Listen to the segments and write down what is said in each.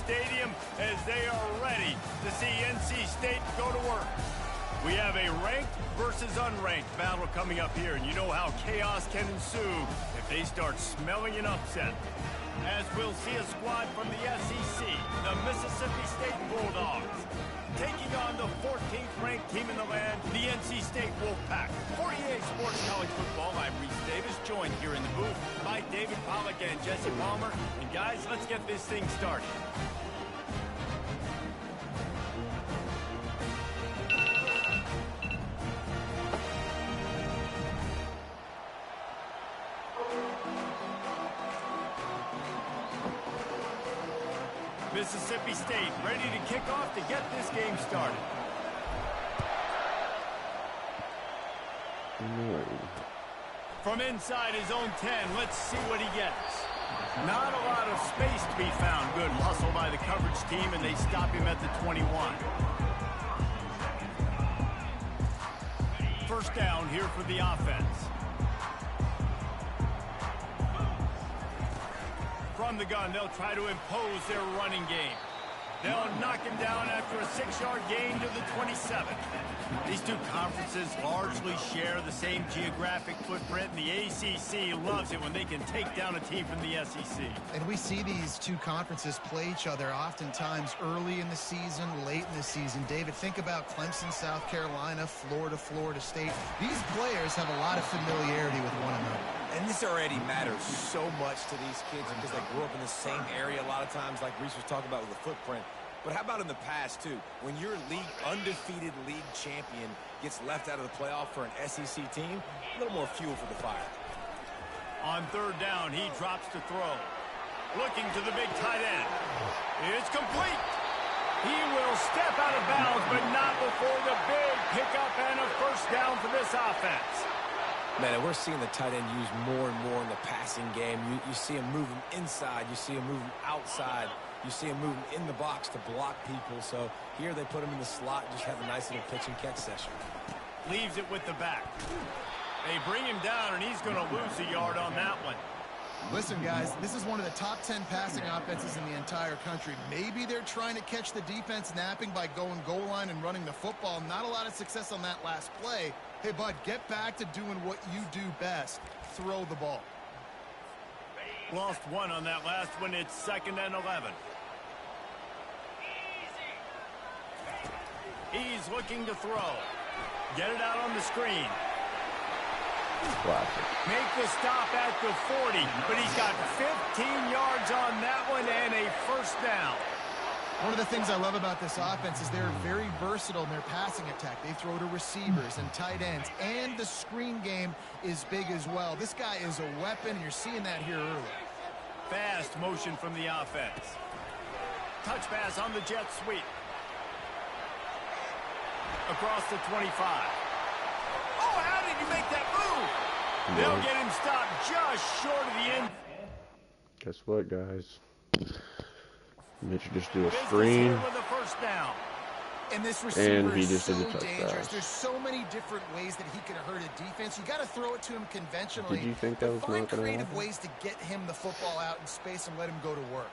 stadium as they are ready to see NC State go to work. We have a ranked versus unranked battle coming up here, and you know how chaos can ensue if they start smelling an upset. As we'll see a squad from the SEC, the Mississippi State Bulldogs, taking on the 14th ranked team in the land, the NC State Wolfpack. For EA Sports College Football, I'm Reese Davis, joined here in the booth by David Pollack and Jesse Palmer. And guys, let's get this thing started. Mississippi State ready to kick off to get this game started. From inside his own 10, let's see what he gets. Not a lot of space to be found. Good hustle by the coverage team, and they stop him at the 21. First down here for the offense. From the gun, they'll try to impose their running game. They'll knock him down after a 6-yard gain to the 27. These two conferences largely share the same geographic footprint, and the ACC loves it when they can take down a team from the SEC. And we see these two conferences play each other oftentimes early in the season, late in the season. David, think about Clemson, South Carolina, Florida, Florida State. These players have a lot of familiarity with one another. And this already matters so much to these kids because they grew up in the same area a lot of times, like Reese was talking about with the footprint. But how about in the past, too? When your undefeated league champion gets left out of the playoff for an SEC team, a little more fuel for the fire. On third down, he drops to throw. Looking to the big tight end. It's complete. He will step out of bounds, but not before the big pickup and a first down for this offense. Man, we're seeing the tight end used more and more in the passing game. You see him moving inside. You see him moving outside. You see him moving in the box to block people. So here they put him in the slot, just have a nice little pitch and catch session. Leaves it with the back. They bring him down, and he's going to lose a yard on that one. Listen, guys, this is one of the top 10 passing offenses in the entire country. Maybe they're trying to catch the defense napping by going goal line and running the football. Not a lot of success on that last play. Hey, bud, get back to doing what you do best. Throw the ball. Lost one on that last one. It's 2nd and 11. He's looking to throw. Get it out on the screen. Classic. Make the stop at the 40, but he's got 15 yards on that one and a first down. One of the things I love about this offense is they're very versatile in their passing attack. They throw to receivers and tight ends, and the screen game is big as well. This guy is a weapon, and you're seeing that here early. Fast motion from the offense. Touch pass on the jet sweep. Across the 25. Oh, how did you make that move? They'll get him stopped just short of the end. Guess what, guys? Mitch just do a screen, with a first down. And this receiver he is just so did a dangerous. touchdown. There's so many different ways that he could hurt a defense. You got to throw it to him conventionally. Did you think that was not find going to creative happen? ways to get him the football out in space and let him go to work.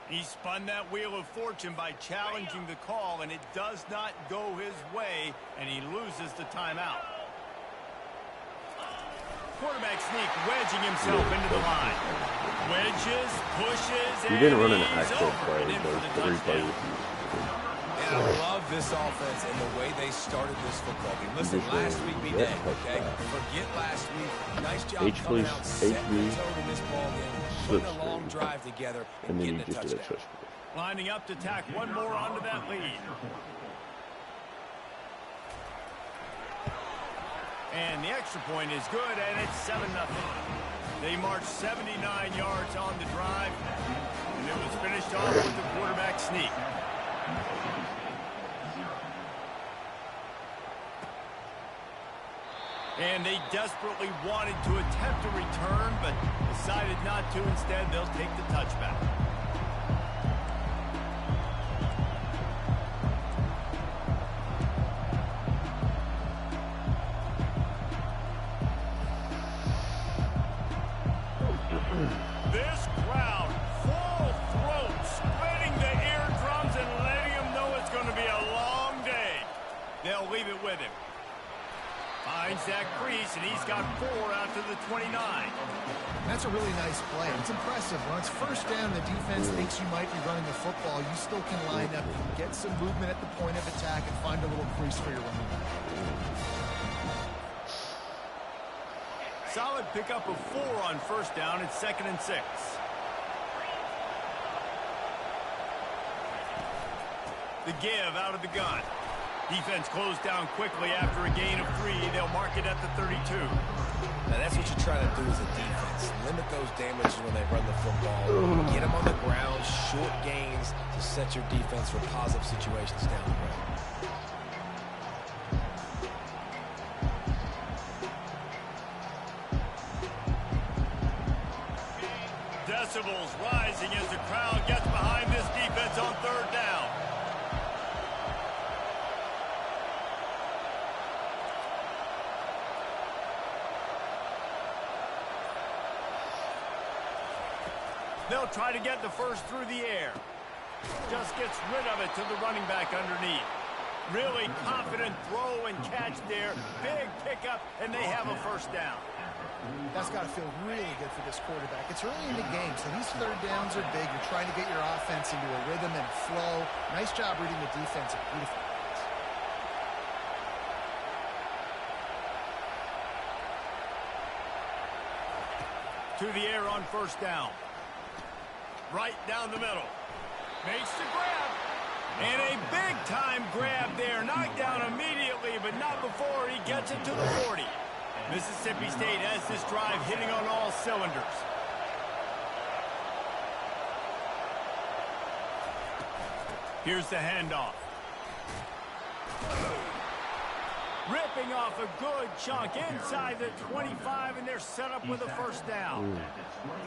He spun that wheel of fortune by challenging the call, and it does not go his way, and he loses the timeout. Quarterback sneak, wedging himself into the line. Wedges, pushes, He and didn't run an he's actual over play, and in for but the three touchdown. plays. And I love this offense and the way they started this football game. Listen, Just last week we that did, okay? touchdown. Forget last week. Nice job H, coming please. out, H, setting the please. tone in this ball game, Slip putting a long screen. drive together, And and then getting he a just did a touchdown. touchdown. Lining up to tack one more onto that lead. And the extra point is good, and it's 7-0. They marched 79 yards on the drive, and it was finished off with the quarterback sneak. And they desperately wanted to attempt a return, but decided not to. Instead, they'll take the touchback. This crowd full throat That's a really nice play. It's impressive. When it's first down, the defense thinks you might be running the football. You still can line up, get some movement at the point of attack, and find a little crease for your running back. Solid pickup of 4 on first down. It's 2nd and 6. The give out of the gun. Defense closed down quickly after a gain of 3. They'll mark it at the 32. Now that's what you're trying to do as a defense. Limit those damages when they run the football. Get them on the ground, short gains to set your defense for positive situations down the road. Decibels rising as the crowd gets behind this defense on 3rd down. They'll try to get the first through the air. Just gets rid of it to the running back underneath. Really confident throw and catch there. Big pickup, and they have a first down. That's got to feel really good for this quarterback. It's early in the game, so these 3rd downs are big. You're trying to get your offense into a rhythm and flow. Nice job reading the defense. Beautiful. To the air on first down. Right down the middle. Makes the grab. And a big-time grab there. Knocked down immediately, but not before he gets it to the 40. Mississippi State has this drive hitting on all cylinders. Here's the handoff. Ripping off a good chunk inside the 25, and they're set up with a first down.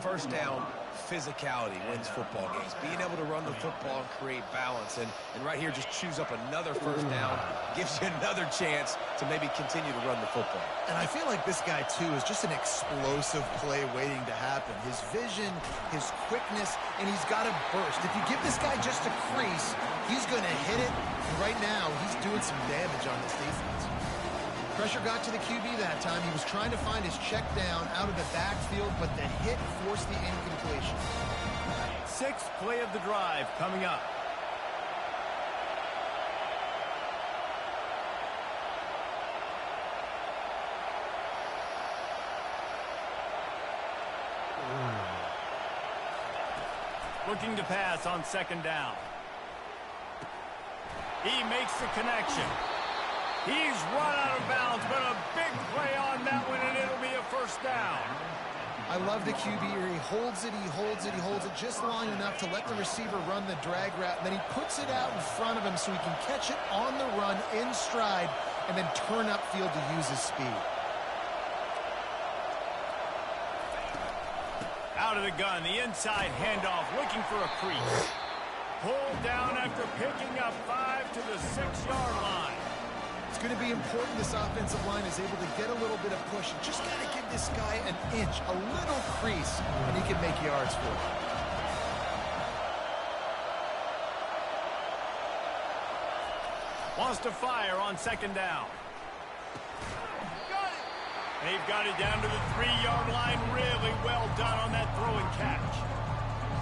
First down, physicality wins football games. Being able to run the football and create balance. And right here, just choose up another first down. Gives you another chance to maybe continue to run the football. And I feel like this guy, too, is just an explosive play waiting to happen. His vision, his quickness, and he's got a burst. If you give this guy just a crease, he's going to hit it. And right now, he's doing some damage on this defense. Pressure got to the QB that time. He was trying to find his check down out of the backfield, but the hit forced the incompletion. 6th play of the drive coming up. Looking to pass on 2nd down. He makes the connection. He's run out of bounds, but a big play on that one, and it'll be a first down. I love the QB here. He holds it, he holds it, he holds it just long enough to let the receiver run the drag route, and then he puts it out in front of him so he can catch it on the run in stride and then turn upfield to use his speed. Out of the gun, the inside handoff, looking for a crease. Pulled down after picking up 5 to the 6-yard line. It's going to be important this offensive line is able to get a little bit of push. You just got to give this guy an inch, a little crease, and he can make yards for it. Wants to fire on 2nd down. Got it. They've got it down to the 3-yard line. Really well done on that throw and catch.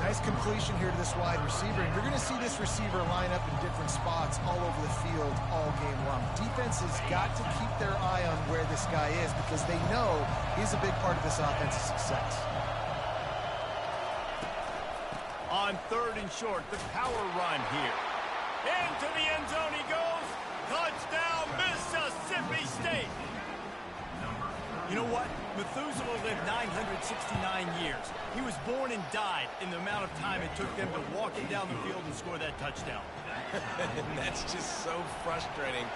Nice completion here to this wide receiver, and you're going to see this receiver line up in different spots all over the field all game long. Defense has got to keep their eye on where this guy is because they know he's a big part of this offense's success. On 3rd and short, the power run here. Into the end zone he goes. Touchdown, Mississippi State. You know what? Methuselah lived 969 years. He was born and died in the amount of time it took them to walk it down the field and score that touchdown. That's just so frustrating.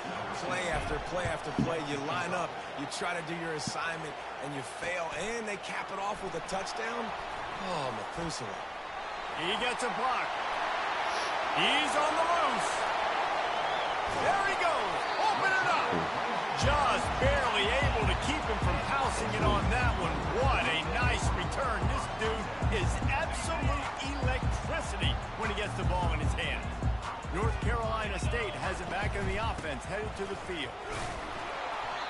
Play after play after play. You line up, you try to do your assignment, and you fail, and they cap it off with a touchdown. Oh, Methuselah. He gets a block. He's on the loose. There he goes. Open it up. Just barely able to keep him from pouncing it on that one. What a nice return. This dude is absolute electricity when he gets the ball in his hand. North Carolina State has it back in the offense, headed to the field.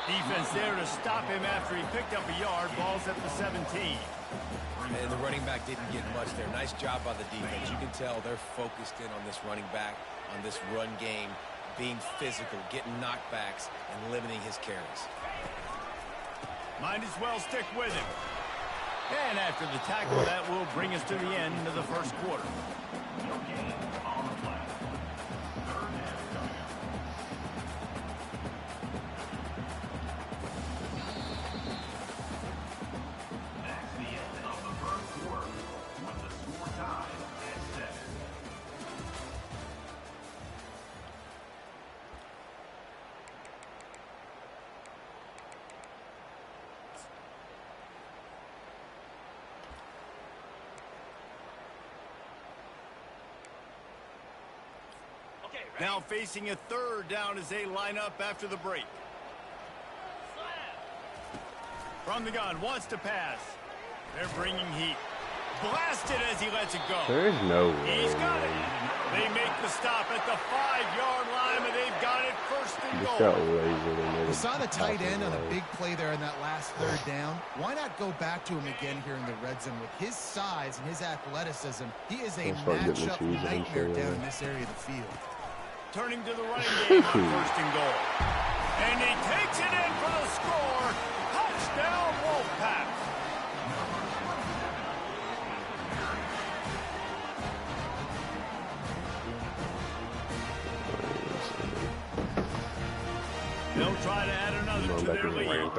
Defense there to stop him after he picked up a yard. Ball's at the 17. And the running back didn't get much there. Nice job by the defense. You can tell they're focused in on this running back, on this run game, being physical, getting knockbacks, and limiting his carries. Might as well stick with him. And after the tackle, that will bring us to the end of the first quarter. Now facing a third down as they line up after the break. From the gun, wants to pass. They're bringing heat. Blasted as he lets it go. There's no way. He's got it. They make the stop at the 5-yard line, and they've got it first and Just goal. got lazy. We saw the tight end on a big play there in that last third down. Why not go back to him again here in the red zone? With his size and his athleticism, he is a matchup nightmare down in this area of the field. Turning to the running game on first and goal. And he takes it in for the score. Touchdown, Wolfpack. They'll try to add another to their lead.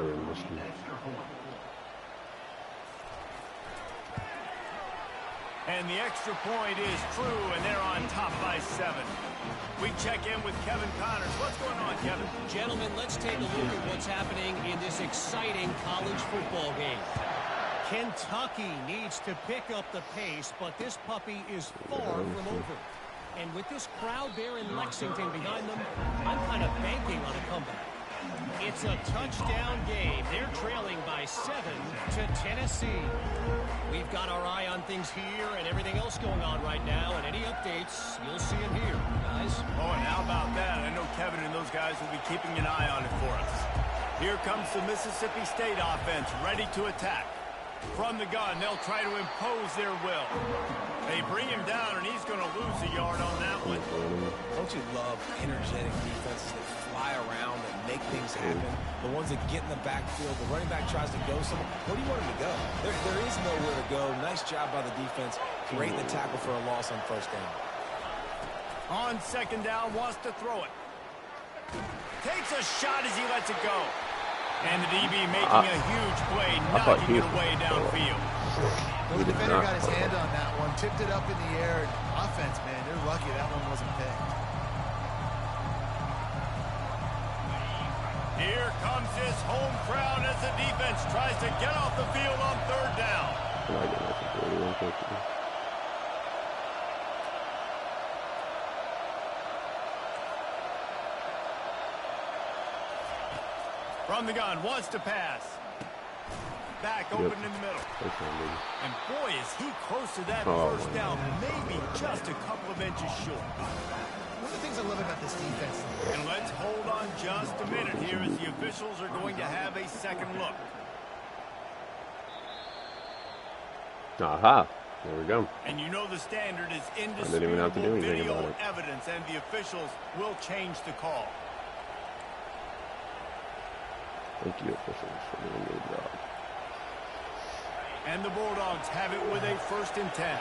And the extra point is true, and they're on top by 7. We check in with Kevin Connors. What's going on, Kevin? Gentlemen, let's take a look at what's happening in this exciting college football game. Kentucky needs to pick up the pace, but this puppy is far from over. And with this crowd there in Lexington behind them, I'm kind of banking on a comeback. It's a touchdown game. They're trailing by 7 to Tennessee. We've got our eye on things here and everything else going on right now, and any updates, you'll see them here, guys. Oh, and how about that? I know Kevin and those guys will be keeping an eye on it for us. Here comes the Mississippi State offense, ready to attack. From the gun, they'll try to impose their will. They bring him down, and he's going to lose a yard on that one. Don't you love energetic defenses that fly around and make things happen? The ones that get in the backfield, the running back tries to go somewhere. Where do you want him to go? There is nowhere to go. Nice job by the defense, creating the tackle for a loss on first down. On second down, wants to throw it. Takes a shot as he lets it go. And the DB making a huge play, knocking it away downfield. The defender got his hand on that one, tipped it up in the air. Offense, man, they're lucky that one wasn't picked. Here comes his home crowd as the defense tries to get off the field on third down. From the gun, wants to pass. Back open in the middle. And boy, is he close to that first down. Maybe just a couple of inches short. One of the things I love about this defense. And let's hold on just a minute here as the officials are going to have a second look. Aha. There we go. And you know the standard is I didn't even have to do indisputable anything video about it. evidence, and the officials will change the call. Thank you, officials, for doing your job. And the Bulldogs have it with a 1st and 10.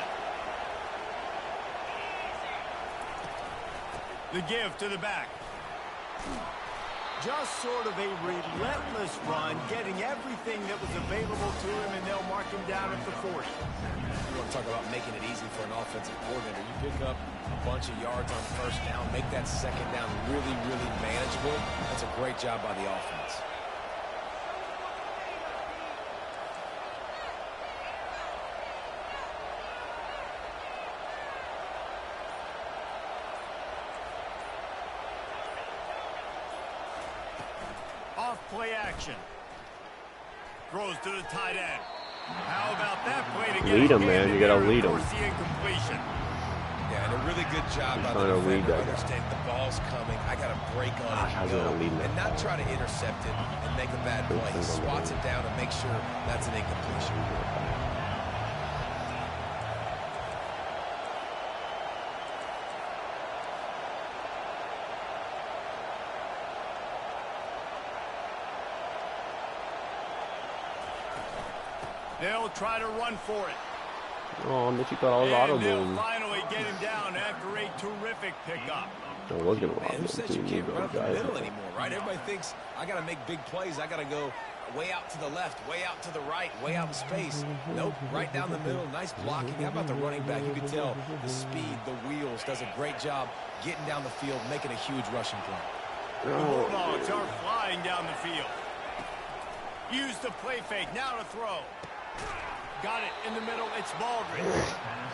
The give to the back. Just sort of a relentless run, getting everything that was available to him, and they'll mark him down at the 40. You want to talk about making it easy for an offensive coordinator. You pick up a bunch of yards on first down, make that second down really, really manageable. That's a great job by the offense. Play action. Throws to the tight end. How about that play to get lead him, man. You gotta lead him. The incompletion. Yeah, and a really good job by the defender understanding the ball's coming. I got to break on it and not try to intercept it and make a bad play. He swats it down and makes sure that's an incompletion. They'll try to run for it. Oh, Mitch, thought I was audible. They'll finally get him down after a terrific pickup. I was going to Man, who said you can't run up the middle anymore, right? Everybody thinks I got to make big plays. I got to go way out to the left, way out to the right, way out in space. Nope, right down the middle. Nice blocking. How about the running back? You can tell the speed, the wheels, does a great job getting down the field, making a huge rushing play. The Bulldogs are flying down the field. Use the play fake. Now to throw. Got it in the middle. It's Baldwin.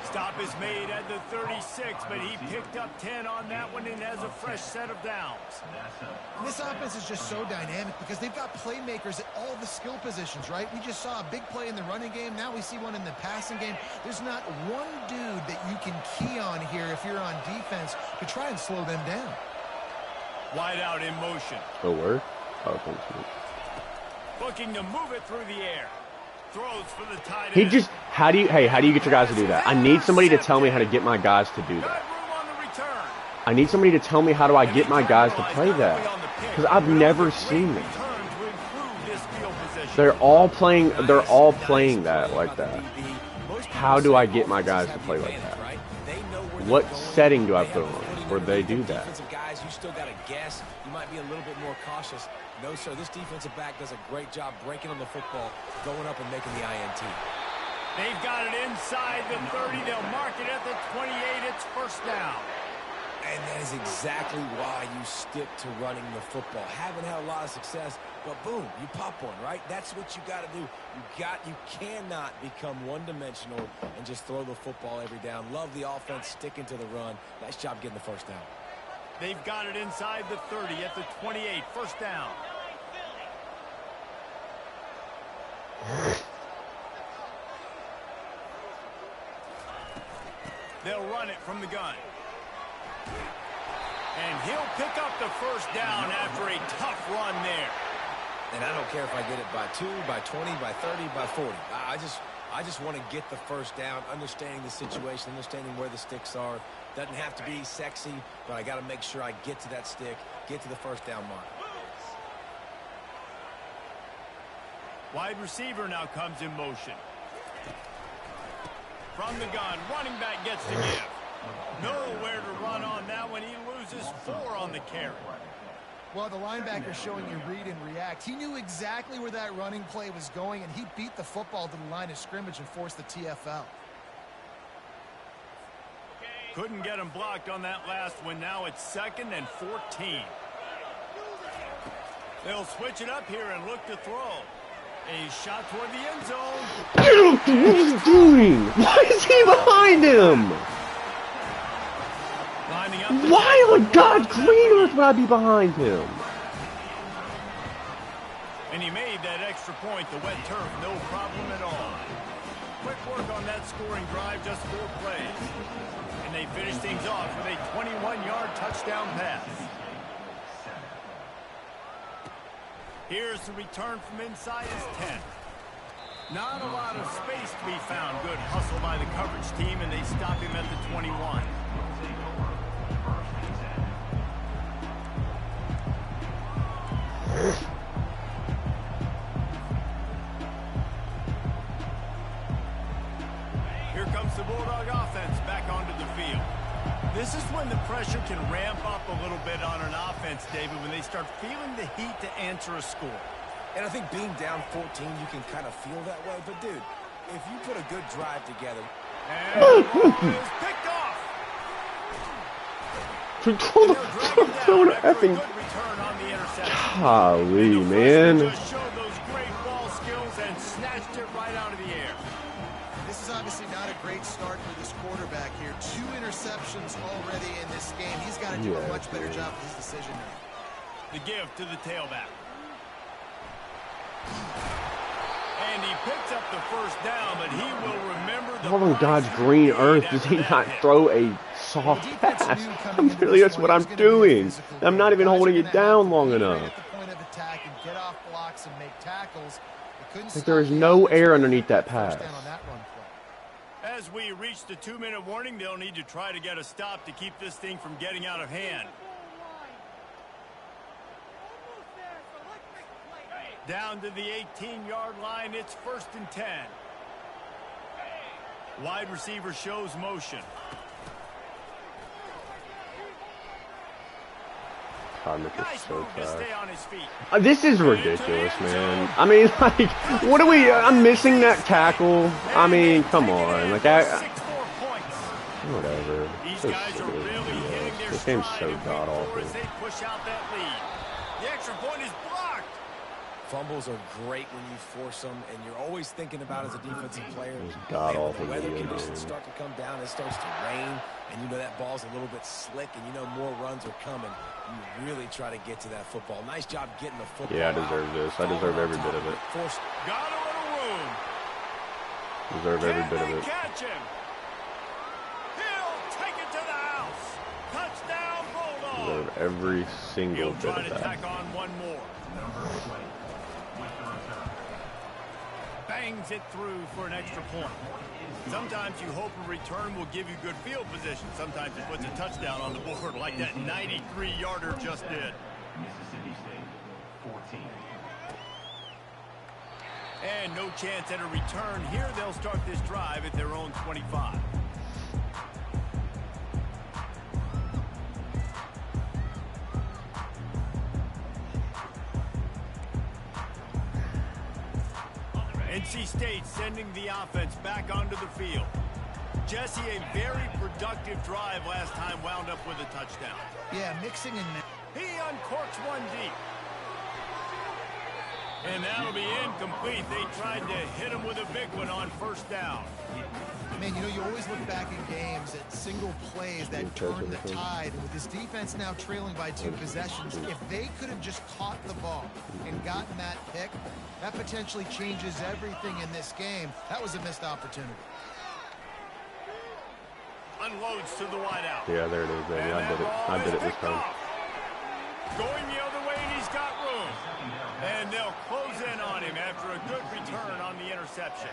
Stop is made at the 36, but he picked up 10 on that one and has a fresh set of downs. This offense is just so dynamic because they've got playmakers at all the skill positions, right? We just saw a big play in the running game. Now we see one in the passing game. There's not one dude that you can key on here if you're on defense to try and slow them down. Wide out in motion. Oh, where? Oh, thanks, Mitch. Looking to move it through the air. Throws for the tight end. He just, how do you get your guys to do that? I need somebody to tell me how to get my guys to do that. I need somebody to tell me how do I get my guys to play that. Because I've never seen it. They're all playing that like that. How do I get my guys to play like that? What setting do I put on where they do that? Guys, you still got to guess. You might be a little bit more cautious. No, sir, this defensive back does a great job breaking on the football, going up and making the INT. They've got it inside the 30. They'll mark it at the 28. It's first down. And that is exactly why you stick to running the football. Haven't had a lot of success, but boom, you pop one, right? That's what you got to do. You cannot become one-dimensional and just throw the football every down. Love the offense sticking to the run. Nice job getting the first down. They've got it inside the 30 at the 28. First down. They'll run it from the gun. And he'll pick up the first down after a tough run there. And I don't care if I get it by 2, by 20, by 30, by 40. I just want to get the first down, understanding the situation, understanding where the sticks are. Doesn't have to be sexy, but I got to make sure I get to that stick, get to the first down mark. Wide receiver now comes in motion. From the gun, running back gets to give. Nowhere to run on that one. He loses 4 on the carry. Well, the linebacker's showing you read and react. He knew exactly where that running play was going, and he beat the football to the line of scrimmage and forced the TFL. Couldn't get him blocked on that last one. Now it's 2nd and 14. They'll switch it up here and look to throw. A shot toward the end zone. What is he doing? Why is he behind him? Why on God's green earth would I be behind him? And he made that extra point. The wet turf, no problem at all. Quick work on that scoring drive, just 4 plays. And they finish things off with a 21-yard touchdown pass. Here's the return from inside his 10. Not a lot of space to be found. Good hustle by the coverage team, and they stop him at the 21. Here comes the Bulldog offense back onto the field. This is when the pressure can ramp up a little bit on an offense, David, when they start feeling the heat to answer a score. And I think being down 14, you can kind of feel that way. But, dude, if you put a good drive together. And the ball is picked off. Throw the effing. Golly, man. Just showed those great ball skills and snatched it right out of the air. This is obviously not a great start for this quarterback here. 2 interceptions already in this game. He's got to do a much better job with his decision now. The give to the tailback. And he picks up the first down, but he will remember the... How on God's green earth does he not throw a soft pass? Really, that's what I'm doing. I'm not even holding it down long enough. Like there is no air underneath that pass. As we reach the 2-minute warning, they'll need to try to get a stop to keep this thing from getting out of hand. Down to the 18-yard line, it's 1st and 10. Wide receiver shows motion. Mitch is so To stay on his feet. This is ridiculous, man. I mean, like, what are we? I'm missing that tackle. I mean, come on. Like, whatever. These guys are really hitting their this game's so stride god awful. as they push out that lead. The extra point is blocked. Fumbles are great when you force them, and you're always thinking about as a defensive player. God when awful the weather video conditions game. start to come down, it starts to rain, and you know that ball's a little bit slick, and you know more runs are coming. You really try to get to that football. Nice job getting the football. Yeah, I deserve this. I deserve every bit of it. Got a little room. Deserve every bit of it. Catch him. He'll take it to the house. Touchdown, Bulldogs. Deserve every single He'll bit try of to that. tack on one more. Bangs it through for an extra point. Sometimes you hope a return will give you good field position. Sometimes it puts a touchdown on the board like that 93-yarder just did. And no chance at a return here. They'll start this drive at their own 25. NC State sending the offense back onto the field. Jesse, a very productive drive last time, wound up with a touchdown. Yeah, mixing in. He uncorks one deep. And that'll be incomplete. They tried to hit him with a big one on first down. Man, you know, you always look back in games at single plays that turn the tide. And with this defense now trailing by 2 possessions, if they could have just caught the ball and gotten that pick, that potentially changes everything in this game. That was a missed opportunity. Unloads to the wideout. Yeah, there it is, baby. I did it this time. Going the other way, and he's got room. And they'll close in on him after a good return on the interception.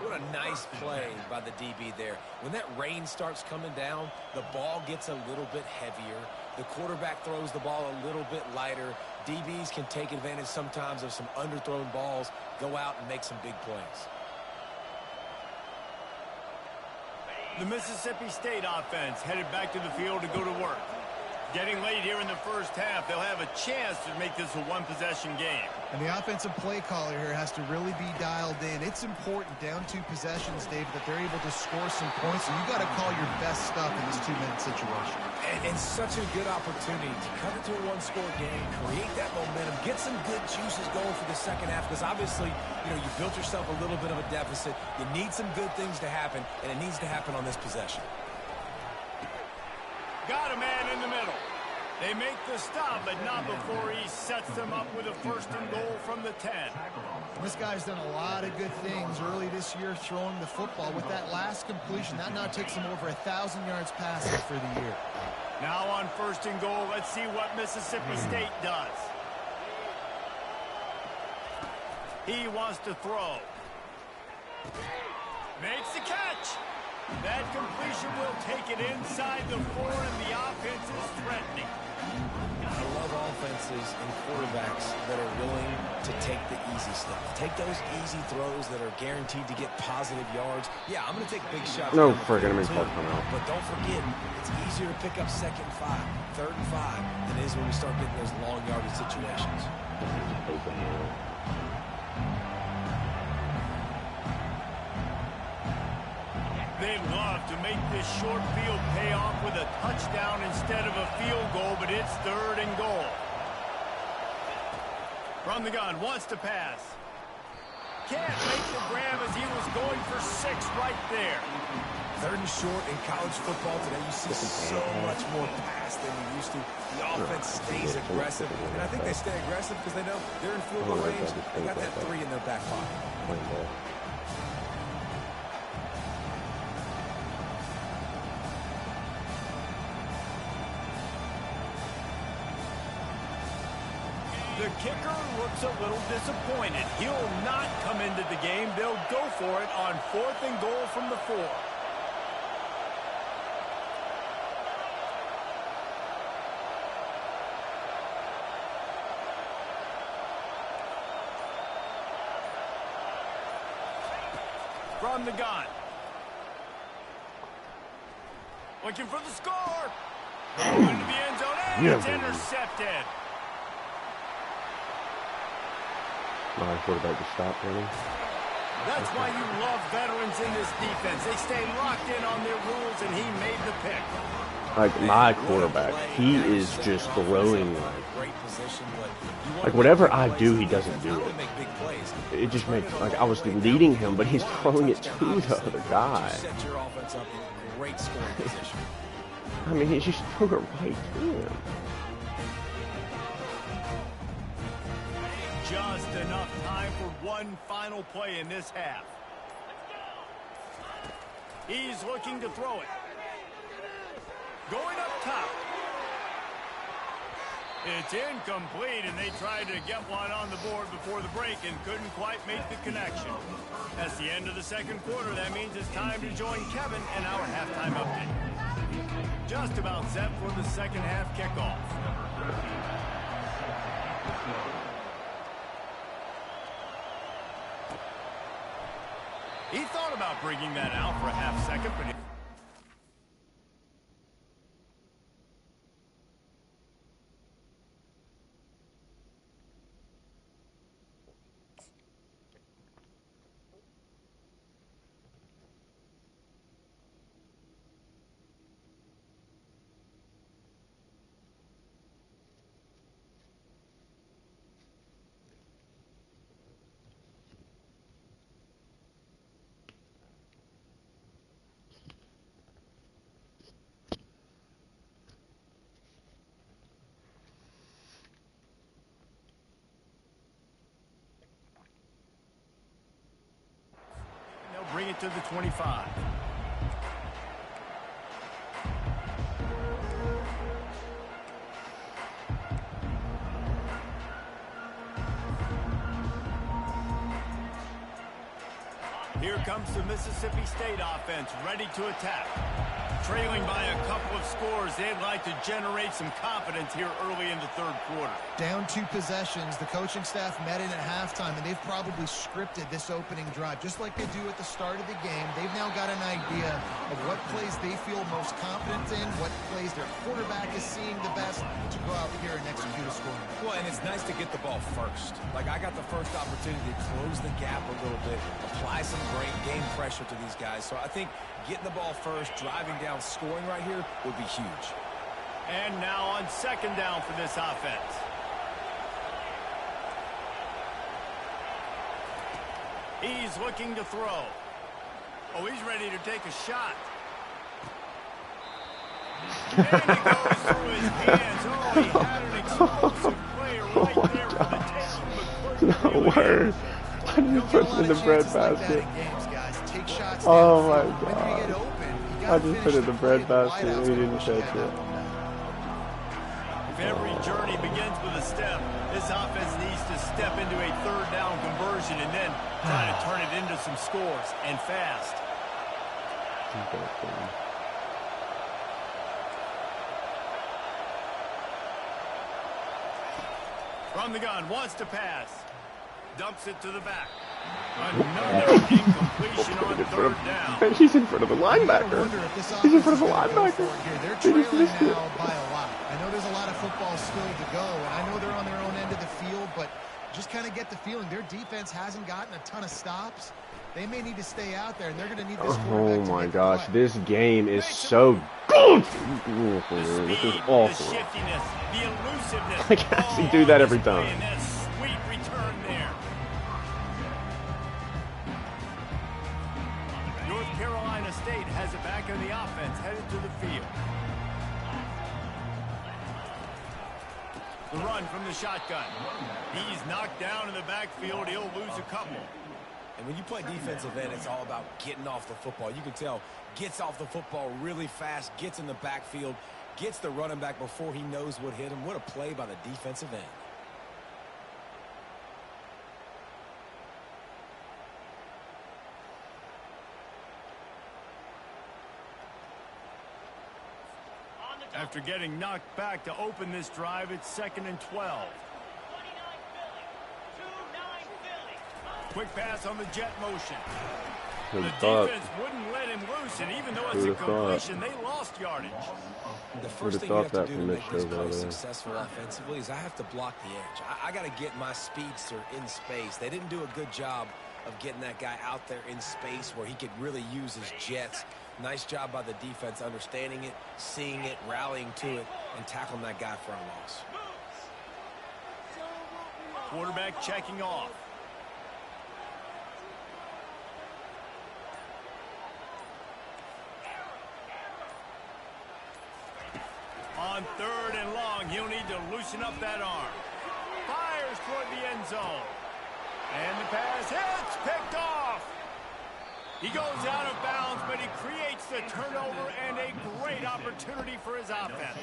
What a nice play by the DB there. When that rain starts coming down, the ball gets a little bit heavier. The quarterback throws the ball a little bit lighter. DBs can take advantage sometimes of some underthrown balls, go out and make some big plays. The Mississippi State offense headed back to the field to go to work. Getting late here in the first half, they'll have a chance to make this a one-possession game. And the offensive play caller here has to really be dialed in. It's important down 2 possessions, David, that they're able to score some points. So you got to call your best stuff in this 2-minute situation. And such a good opportunity to cut it to a 1-score game, create that momentum, get some good juices going for the second half, because obviously, you know, you built yourself a little bit of a deficit. You need some good things to happen, and it needs to happen on this possession. Got a man in the middle. They make the stop, but not before he sets them up with a 1st and goal from the 10. This guy's done a lot of good things early this year throwing the football. With that last completion, that now takes him over 1,000 yards passing for the year. Now on 1st and goal, let's see what Mississippi State does. He wants to throw. Makes the catch. That completion will take it inside the 4, and the offense is threatening. I love offenses and quarterbacks that are willing to take the easy stuff. Take those easy throws that are guaranteed to get positive yards. Yeah, I'm going to take big shots. No friggin' I mean called come out. But don't forget, it's easier to pick up 2nd and 5, 3rd and 5 than it is when we start getting those long yardage situations. They'd love to make this short field pay off with a touchdown instead of a field goal, but it's 3rd and goal. From the gun, wants to pass. Can't make the grab as he was going for 6 right there. 3rd and short in college football today. You see so much more pass than you used to. The offense stays aggressive, and I think they stay aggressive because they know they're in field goal range. They got that 3 in their back pocket. The kicker looks a little disappointed. He'll not come into the game. They'll go for it on 4th and goal from the 4. From the gun. Looking for the score. Into the end zone, and it's intercepted. My quarterback just stopped running. That's why you love veterans in this defense. They stay locked in on their rules, and he made the pick. Like, my quarterback, he is just throwing like whatever I do, he doesn't do it. It just makes, like, I was leading him, but he's throwing it to the other guy. I mean, he just threw it right to him. Just enough time for one final play in this half. He's looking to throw it. Going up top. It's incomplete, and they tried to get one on the board before the break and couldn't quite make the connection. That's the end of the second quarter. That means it's time to join Kevin and our halftime update. Just about set for the second half kickoff. He thought about bringing that out for a half second, but bring it to the 25. Here comes the Mississippi State offense, ready to attack. Trailing by a couple of scores, they'd like to generate some confidence here early in the third quarter. Down 2 possessions, the coaching staff met in at halftime, and they've probably scripted this opening drive. Just like they do at the start of the game, they've now got an idea of what plays they feel most confident in, what plays their quarterback is seeing the best to go out here and execute a score. Well, and it's nice to get the ball first. Like, I got the first opportunity to close the gap a little bit, apply some great game pressure to these guys. So I think getting the ball first, driving down, scoring right here would be huge. And now on second down for this offense. He's looking to throw. Oh, he's ready to take a shot. And he goes through his hands. Oh, he had an explosive play right there for the taking. No word. Why did you put it in the bread basket? Oh my god. I just put it in the bread basket and he didn't catch it. If every journey begins with a step, this offense needs to step into a third down conversion and then try to turn it into some scores, and fast. From the gun, wants to pass. Dumps it to the back. Another incompletion on third down. He's in front of the linebacker. He's in front of the linebacker. They're trailing now by a lot. I know there's a lot of football still to go, and I know they're on their own end of the field, but just kind of get the feeling their defense hasn't gotten a ton of stops. They may need to stay out there, and they're going to need this quarterback to my make gosh, the play. this game is so good. This is awful. The shiftiness, the elusiveness. I can actually do that every time. And that sweet return there. North Carolina State has it back on the offense, headed to the field. The run from the shotgun. He's knocked down in the backfield. He'll lose a couple. And when you play defensive end, it's all about getting off the football. You can tell, gets off the football really fast, gets in the backfield, gets the running back before he knows what hit him. What a play by the defensive end. After getting knocked back to open this drive, it's 2nd and 12. Quick pass on the jet motion. The defense wouldn't let him loose, and even though it's a completion, they lost yardage. The first thing you have to do to make this play successful offensively is I have to block the edge. I got to get my speedster in space. They didn't do a good job of getting that guy out there in space where he could really use his jets. Nice job by the defense understanding it, seeing it, rallying to it, and tackling that guy for a loss. Quarterback checking off. On 3rd and long, he'll need to loosen up that arm. Fires toward the end zone. And the pass hits, picked off. He goes out of bounds, but he creates the turnover and a great opportunity for his offense.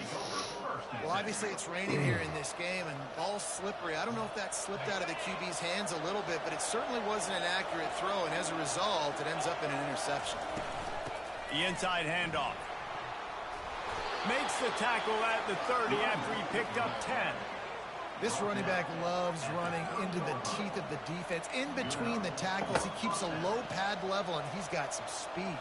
Well, obviously it's raining here in this game, and ball's slippery. I don't know if that slipped out of the QB's hands a little bit, but it certainly wasn't an accurate throw, and as a result, it ends up in an interception. The inside handoff. Makes the tackle at the 30 after he picked up 10. This running back loves running into the teeth of the defense. In between the tackles, he keeps a low pad level, and he's got some speed.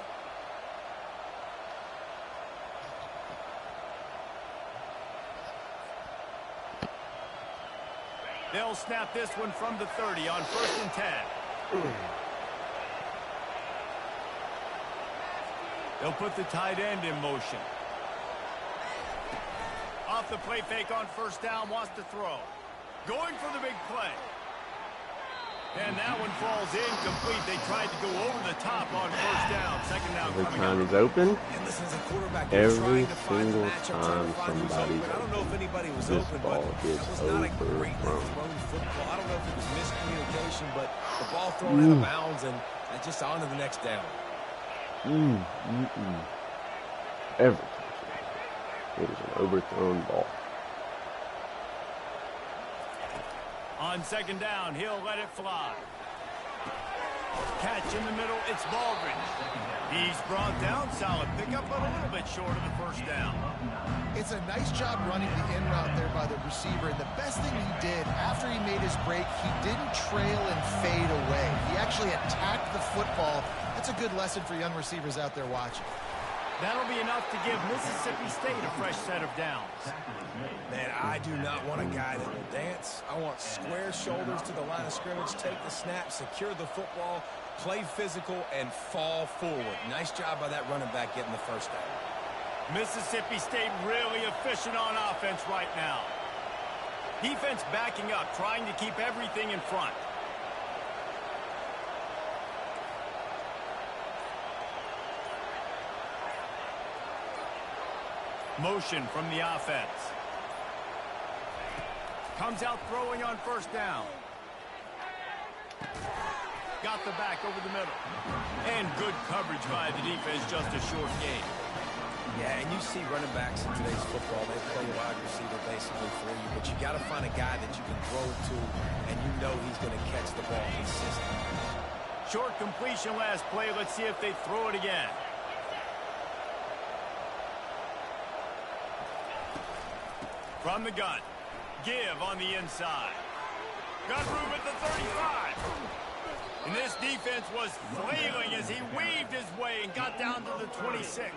They'll snap this one from the 30 on 1st and 10. They'll put the tight end in motion. Off the play fake on 1st down, wants to throw. Going for the big play. And that one falls incomplete. They tried to go over the top on 1st down. 2nd down Every coming time up. he's open, And listen, as a quarterback, every to find the single matchup, time trying to find who's somebody's open. I don't know if anybody was this open, ball but gets that was not a great overthrown. thrown football. I don't know if it was miscommunication, but the ball thrown out of bounds and just on to the next down. Every time. It is an overthrown ball. On 2nd down, he'll let it fly. Catch in the middle, it's Baldridge. He's brought down, solid pickup, but a little bit short of the 1st down. It's a nice job running the in route there by the receiver. And the best thing he did after he made his break, he didn't trail and fade away. He actually attacked the football. That's a good lesson for young receivers out there watching. That'll be enough to give Mississippi State a fresh set of downs. Man, I do not want a guy that will dance. I want square shoulders to the line of scrimmage, take the snap, secure the football, play physical, and fall forward. Nice job by that running back getting the 1st down. Mississippi State really efficient on offense right now. Defense backing up, trying to keep everything in front. Motion from the offense. Comes out throwing on 1st down. Got the back over the middle. And good coverage by the defense, just a short gain. Yeah, and you see running backs in today's football, they play wide receiver basically for you, but you got to find a guy that you can throw to, and you know he's going to catch the ball consistently. Short completion last play. Let's see if they throw it again. From the gun. Give on the inside. Got room at the 35. And this defense was flailing as he weaved his way and got down to the 26.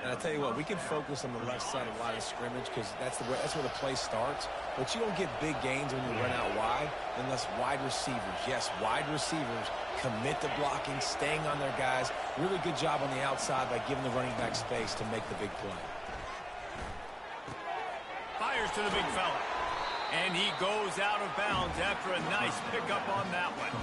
And I tell you what, we can focus on the left side of the line of scrimmage because that's where the play starts. But you don't get big gains when you run out wide unless wide receivers, yes, wide receivers commit to blocking, staying on their guys. Really good job on the outside by giving the running back space to make the big play. Fires to the big fella. And he goes out of bounds after a nice pickup on that one.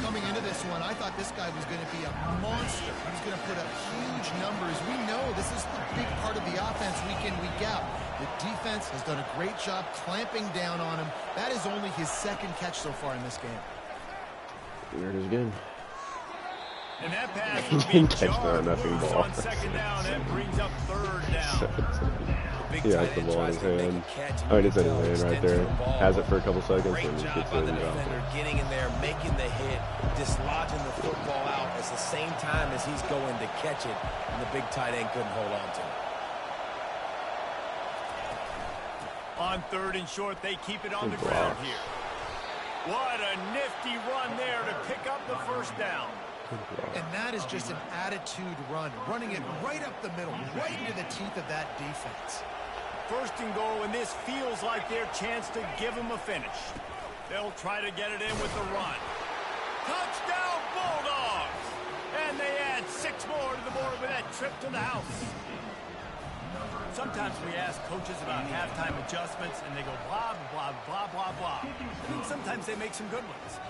Coming into this one, I thought this guy was going to be a monster. He was going to put up huge numbers. We know this is the big part of the offense week in, week out. The defense has done a great job clamping down on him. That is only his 2nd catch so far in this game. There it is again. And that pass will be Catch jarred nothing loose ball. on 2nd down. That brings up 3rd down. He has the ball in his hand. I mean, it's in his hand right there. Has it for a couple seconds Great and job gets by it the and drops defender it. getting in there, making the hit, dislodging the football out at the same time as he's going to catch it, and the big tight end couldn't hold on to it. On 3rd and short, they keep it on the ground here. What a nifty run there to pick up the 1st down. And that is just an attitude run, running it right up the middle, right into the teeth of that defense. First and goal, and this feels like their chance to give them a finish. They'll try to get it in with the run. Touchdown, Bulldogs! And they add 6 more to the board with that trip to the house. Sometimes we ask coaches about halftime adjustments, and they go blah, blah, blah, blah, blah. And sometimes they make some good ones.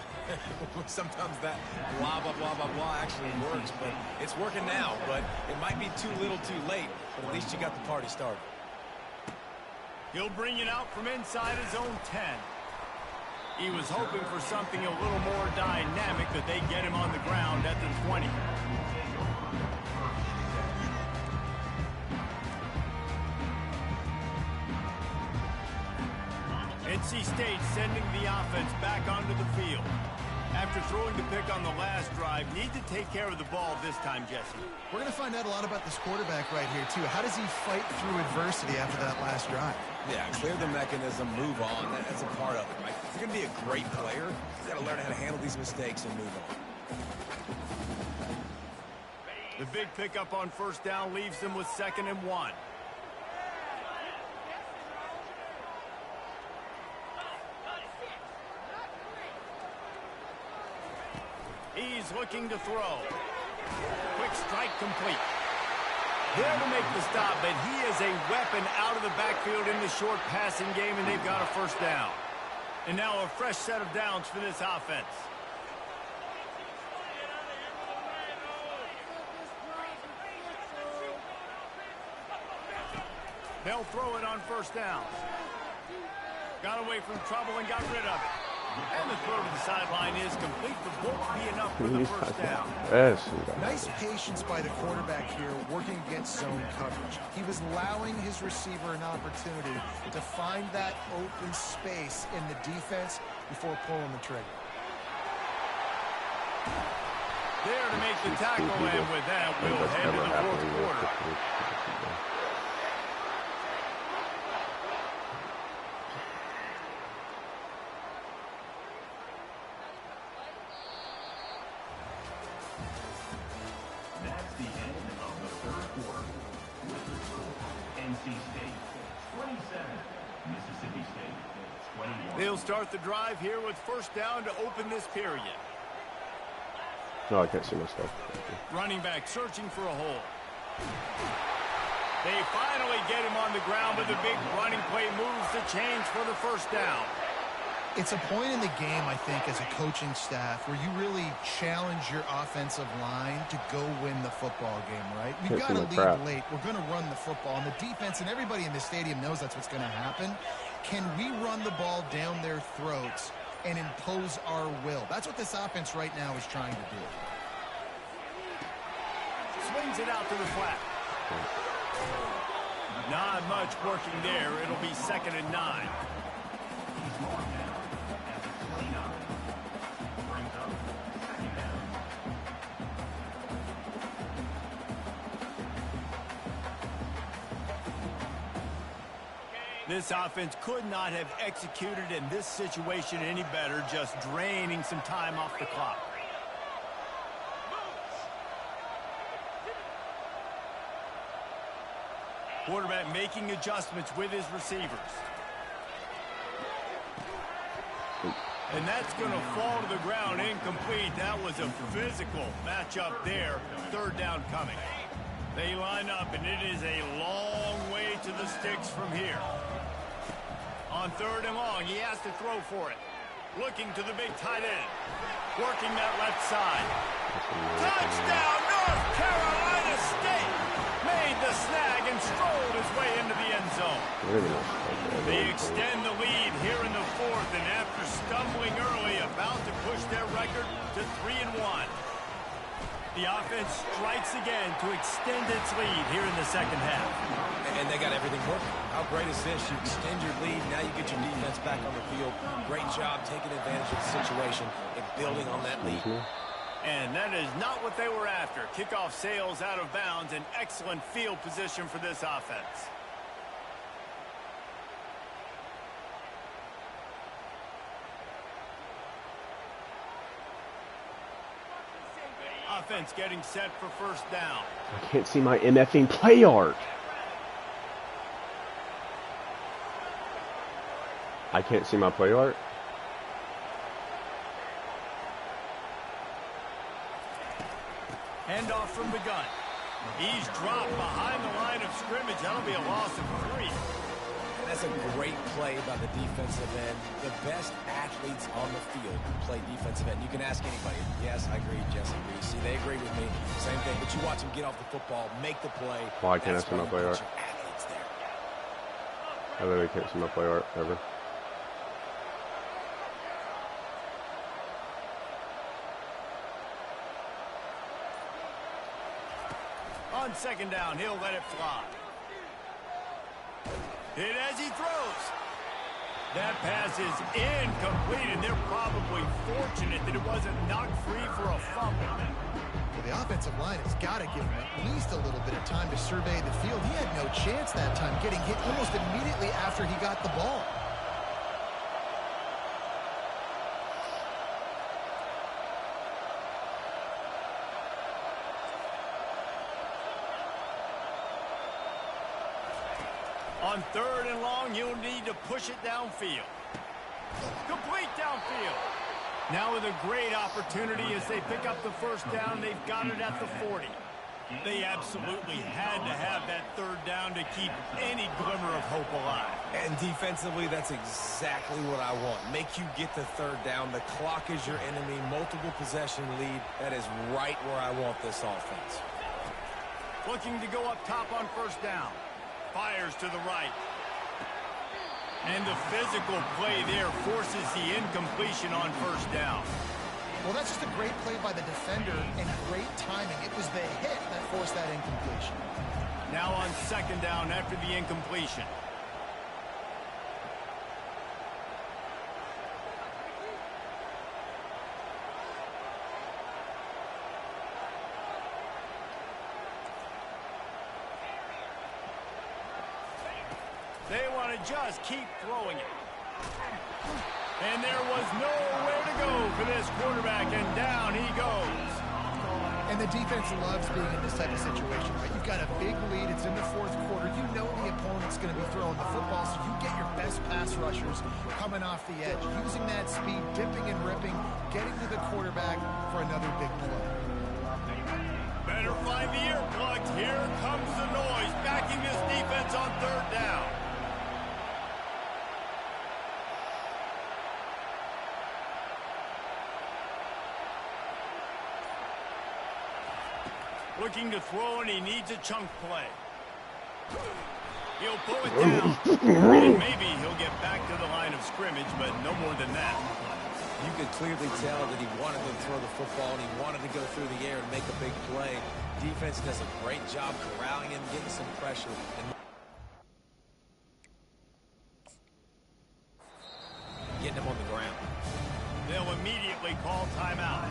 Sometimes that blah, blah, blah, blah, blah actually works, but it's working now. But it might be too little too late, but at least you got the party started. He'll bring it out from inside his own 10. He was hoping for something a little more dynamic, that they get him on the ground at the 20. NC State sending the offense back onto the field. After throwing the pick on the last drive, need to take care of the ball this time, Jesse. We're going to find out a lot about this quarterback right here, too. How does he fight through adversity after that last drive? Yeah, clear the mechanism, move on. That's a part of it, right? If you're going to be a great player, you've got to learn how to handle these mistakes and move on. The big pickup on first down leaves them with 2nd and 1. He's looking to throw. Quick strike complete. There to make the stop, but he is a weapon out of the backfield in the short passing game, and they've got a first down. And now a fresh set of downs for this offense. They'll throw it on first down. Got away from trouble and got rid of it. And the throw to the sideline is complete, but won't be enough for the first down. Nice patience by the quarterback here, working against zone coverage. He was allowing his receiver an opportunity to find that open space in the defense before pulling the trigger. There to make the tackle, and with that, we'll head to the fourth quarter. They'll start the drive here with first down to open this period. No, I can't see myself. Running back searching for a hole. They finally get him on the ground, but the big running play moves the chains for the first down. It's a point in the game, I think, as a coaching staff, where you really challenge your offensive line to go win the football game, right? We've got to lead late. We're going to run the football. And the defense and everybody in the stadium knows that's what's going to happen. Can we run the ball down their throats and impose our will? That's what this offense right now is trying to do. Swings it out to the flat. Not much working there. It'll be 2nd and 9. This offense could not have executed in this situation any better, just draining some time off the clock. Quarterback making adjustments with his receivers. And that's going to fall to the ground incomplete. That was a physical matchup there. Third down coming. They line up, and it is a long way to the sticks from here. On 3rd and long, he has to throw for it. Looking to the big tight end. Working that left side. Touchdown, North Carolina State! Made the snag and strolled his way into the end zone. They extend the lead here in the 4th, and after stumbling early, about to push their record to 3-1. The offense strikes again to extend its lead here in the second half. And they got everything working. How great is this? You extend your lead, now you get your defense back on the field. Great job taking advantage of the situation and building on that lead. And that is not what they were after. Kickoff sails out of bounds, an excellent field position for this offense. offense getting set for first down. I can't see my MFing play art. I can't see my play art. Handoff from the gun. He's dropped behind the line of scrimmage. That'll be a loss of 3. And that's a great play by the defensive end. The best athletes on the field play defensive end. You can ask anybody. Yes, I agree. Jesse agrees. See, they agree with me. Same thing. But you watch them get off the football, make the play. Why can't I see my play art? I literally can't see my play art ever. On second down, he'll let it fly. Hit as he throws. That pass is incomplete, and they're probably fortunate that it wasn't knocked free for a fumble. Well, the offensive line has got to give him at least a little bit of time to survey the field. He had no chance that time, getting hit almost immediately after he got the ball. On third and long, you'll need to push it downfield. Complete downfield. Now with a great opportunity as they pick up the first down, they've got it at the 40. They absolutely had to have that third down to keep any glimmer of hope alive. And defensively, that's exactly what I want. Make you get the third down. The clock is your enemy. Multiple possession lead. That is right where I want this offense. Looking to go up top on first down. Fires to the right. And the physical play there forces the incompletion on first down. Well, that's just a great play by the defender and great timing. It was the hit that forced that incompletion. Now on second down after the incompletion. They want to just keep throwing it. And there was nowhere to go for this quarterback, and down he goes. And the defense loves being in this type of situation, right? You've got a big lead. It's in the fourth quarter. You know the opponent's going to be throwing the football, so you get your best pass rushers coming off the edge, using that speed, dipping and ripping, getting to the quarterback for another big play. Better find the earplugs. Here comes the noise, backing this defense on third down. Looking to throw, and he needs a chunk play. He'll pull it down. And maybe he'll get back to the line of scrimmage, but no more than that. You could clearly tell that he wanted to throw the football, and he wanted to go through the air and make a big play. Defense does a great job corralling him, getting some pressure. And getting him on the ground. They'll immediately call timeout.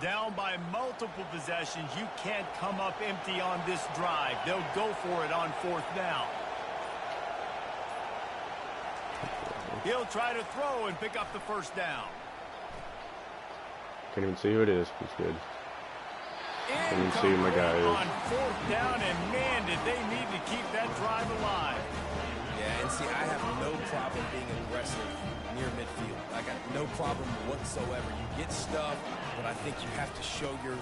Down by multiple possessions, you can't come up empty on this drive. They'll go for it on fourth down. He'll try to throw and pick up the first down. Can't even see who it is. He's good. Can't even see who my guy is. On fourth down, and man, did they need to keep that drive alive. Yeah, and see, I have no problem being aggressive near midfield. I got no problem whatsoever. You get stuff, but I think you have to show your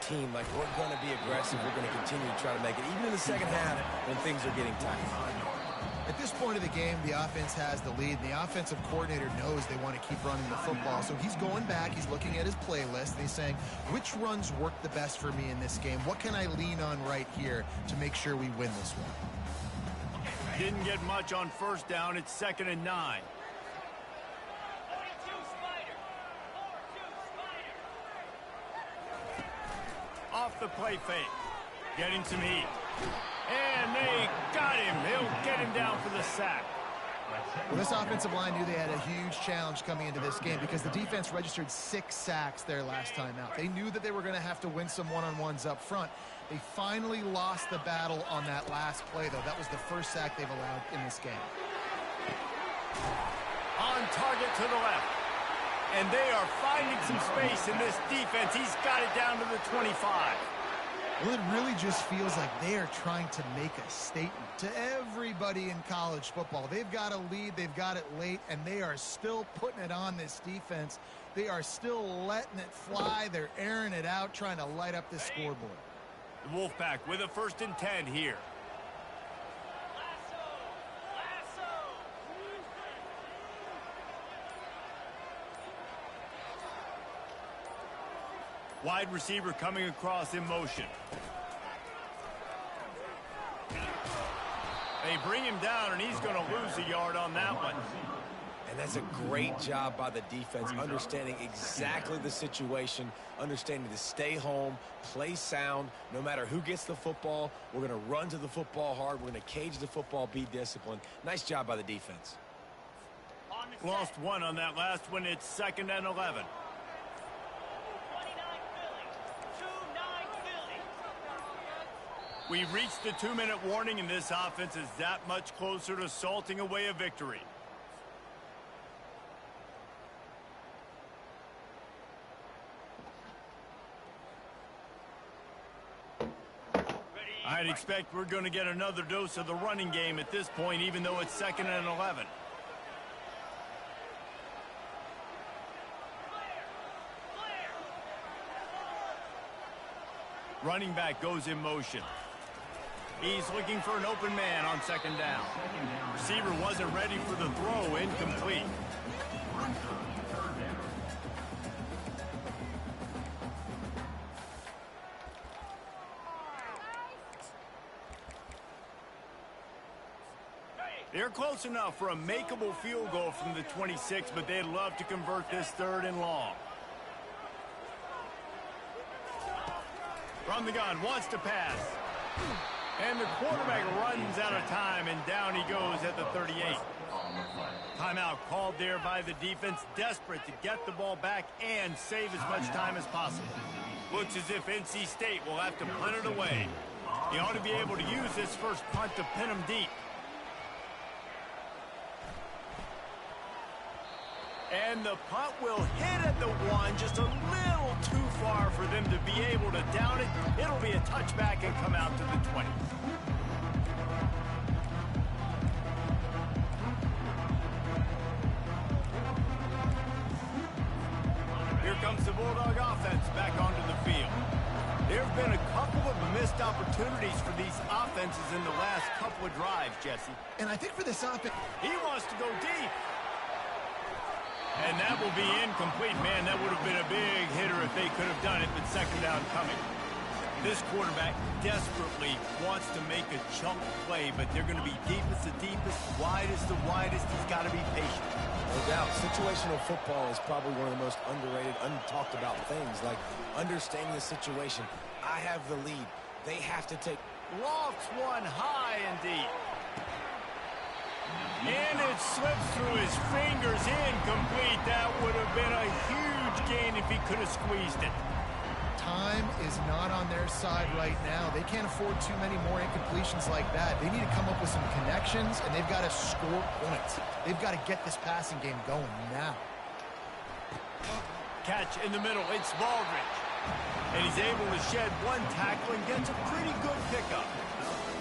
team, like, we're going to be aggressive. We're going to continue to try to make it, even in the second half when things are getting tight. At this point of the game, the offense has the lead. The offensive coordinator knows they want to keep running the football. So he's going back, he's looking at his playlist, and he's saying, which runs work the best for me in this game? What can I lean on right here to make sure we win this one? Didn't get much on first down. It's 2nd and 9. Off the play fake. Getting some heat. And they got him. He'll get him down for the sack. Well, this offensive line knew they had a huge challenge coming into this game because the defense registered 6 sacks their last time out. They knew that they were going to have to win some one-on-ones up front. They finally lost the battle on that last play, though. That was the first sack they've allowed in this game. On target to the left. And they are finding some space in this defense. He's got it down to the 25. Well, it really just feels like they are trying to make a statement to everybody in college football. They've got a lead, they've got it late, and they are still putting it on this defense. They are still letting it fly. They're airing it out, trying to light up this scoreboard. The Wolfpack with a 1st and 10 here. Wide receiver coming across in motion. They bring him down, and he's going to lose a yard on that one. And that's a great job by the defense, understanding exactly the situation, understanding to stay home, play sound. No matter who gets the football, we're going to run to the football hard. We're going to cage the football, be disciplined. Nice job by the defense. Lost one on that last one. It's 2nd and 11. We've reached the 2-minute warning, and this offense is that much closer to salting away a victory. I'd expect we're going to get another dose of the running game at this point, even though it's 2nd and 11. Running back goes in motion. He's looking for an open man on 2nd down. Receiver wasn't ready for the throw, incomplete. They're close enough for a makeable field goal from the 26, but they'd love to convert this 3rd and long. From the gun, wants to pass. And the quarterback runs out of time, and down he goes at the 38. Timeout called there by the defense, desperate to get the ball back and save as much time as possible. Looks as if NC State will have to punt it away. He ought to be able to use this first punt to pin him deep. And the punt will hit at the 1, just a little too far for them to be able to down it. It'll be a touchback and come out to the 20. Here comes the Bulldog offense back onto the field. There have been a couple of missed opportunities for these offenses in the last couple of drives, Jesse. And I think for this offense, he wants to go deep. And that will be incomplete. Man, that would have been a big hitter if they could have done it, but 2nd down coming. This quarterback desperately wants to make a chunk play, but they're going to be deepest to deepest, widest to widest. He's got to be patient. No doubt. Situational football is probably one of the most underrated, untalked about things, like understanding the situation. I have the lead. They have to take. Lofts one high and deep. And it slips through his fingers, incomplete. That would have been a huge gain if he could have squeezed it. Time is not on their side right now. They can't afford too many more incompletions like that. They need to come up with some connections, and they've got to score points. They've got to get this passing game going now. Catch in the middle, it's Baldridge. And he's able to shed one tackle and gets a pretty good pickup.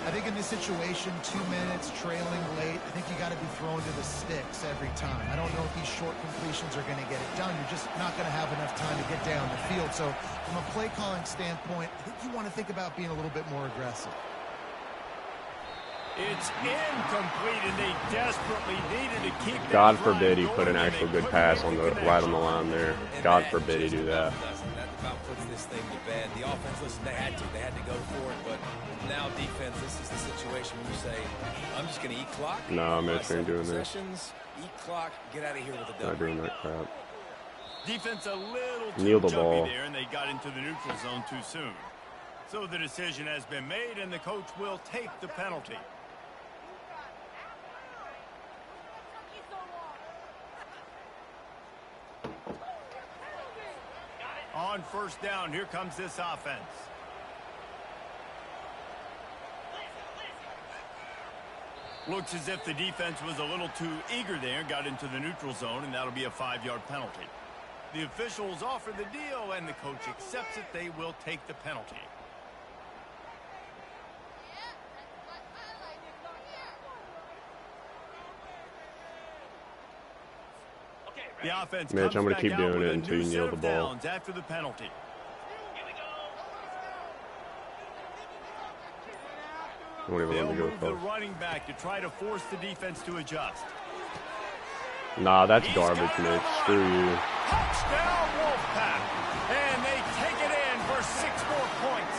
I think in this situation, 2 minutes, trailing late, I think you got to be thrown to the sticks every time. I don't know if these short completions are going to get it done. You're just not going to have enough time to get down the field. So from a play calling standpoint, I think you want to think about being a little bit more aggressive. It's incomplete, and they desperately needed to keep. God forbid he put an actual good pass on the right on the line there. God forbid he do that. That about puts this thing to bed. The offense, listen, they had to go for it, but now defense, this is the situation where you say, I'm just going to eat clock. No, Mitch ain't doing that. Eat clock, get out of here with a Not doing that crap. Defense a little too Kneel the jumpy ball. there, and they got into the neutral zone too soon. So the decision has been made, and the coach will take the penalty. first down. Here comes this offense. Looks as if the defense was a little too eager there, got into the neutral zone, and that'll be a 5-yard penalty. The officials offer the deal, and the coach accepts it. They will take the penalty. The offense Mitch, I'm going to keep comes back out doing with it a until new you set kneel of the ball. downs after the penalty. I won't even They'll let me go move the close. running back to try to force the defense to adjust. Nah, that's He's garbage, got it Mitch. on the Screw run. you. Touchdown, Wolfpack. And they take it in for 6 more points.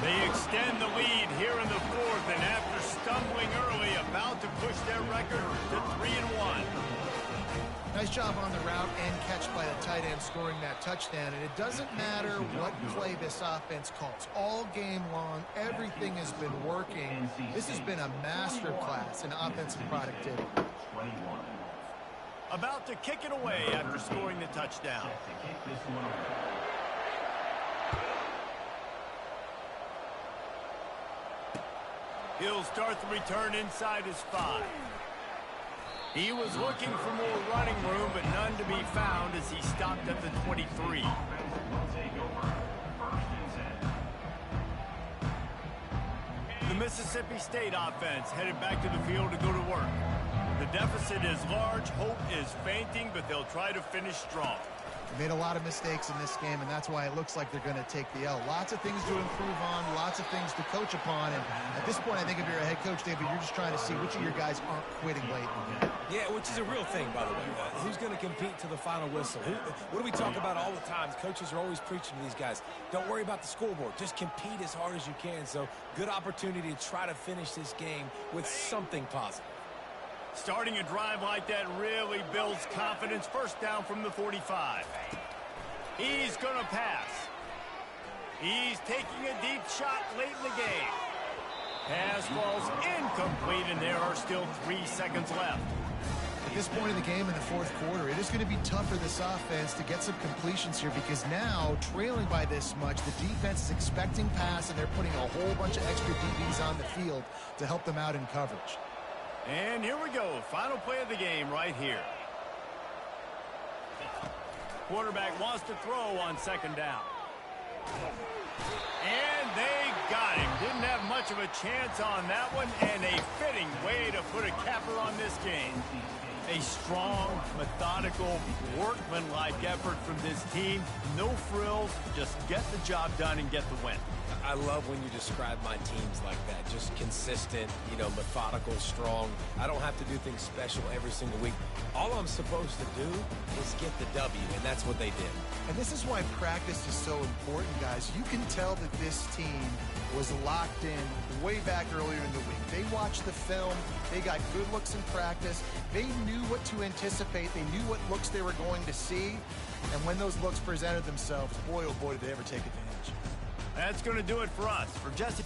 They extend the lead here in the 4th, and after stumbling early, about to push their record to 3-1. Nice job on the route and catch by the tight end scoring that touchdown. And it doesn't matter what play this offense calls. All game long, everything has been working. This has been a master class in offensive productivity. About to kick it away after scoring the touchdown. He'll start the return inside his 5. He was looking for more running room, but none to be found as he stopped at the 23. The Mississippi State offense headed back to the field to go to work. The deficit is large, hope is fainting, but they'll try to finish strong. They made a lot of mistakes in this game, and that's why it looks like they're going to take the L. Lots of things to improve on, lots of things to coach upon, and at this point, I think if you're a head coach, David, you're just trying to see which of your guys aren't quitting late in the game. Yeah, which is a real thing, by the way. Who's going to compete to the final whistle? What do we talk about all the time? Coaches are always preaching to these guys. Don't worry about the scoreboard. Just compete as hard as you can. So, good opportunity to try to finish this game with something positive. Starting a drive like that really builds confidence. First down from the 45. He's going to pass. He's taking a deep shot late in the game. Pass falls incomplete, and there are still 3 seconds left. At this point in the game in the 4th quarter, it is going to be tough for this offense to get some completions here because now, trailing by this much, the defense is expecting pass, and they're putting a whole bunch of extra DBs on the field to help them out in coverage. And here we go. Final play of the game right here. Quarterback wants to throw on 2nd down. And they got him. Didn't have much of a chance on that one, and a fitting way to put a capper on this game. A strong, methodical, workmanlike effort from this team. No frills, just get the job done and get the win. I love when you describe my teams like that. Just consistent, methodical, strong. I don't have to do things special every single week. All I'm supposed to do is get the W, and that's what they did. And this is why practice is so important, guys. You can tell that this team was locked in way back earlier in the week. They watched the film. They got good looks in practice. They knew what to anticipate. They knew what looks they were going to see. And when those looks presented themselves, boy, oh boy, did they ever take advantage. That's going to do it for us. For Jesse...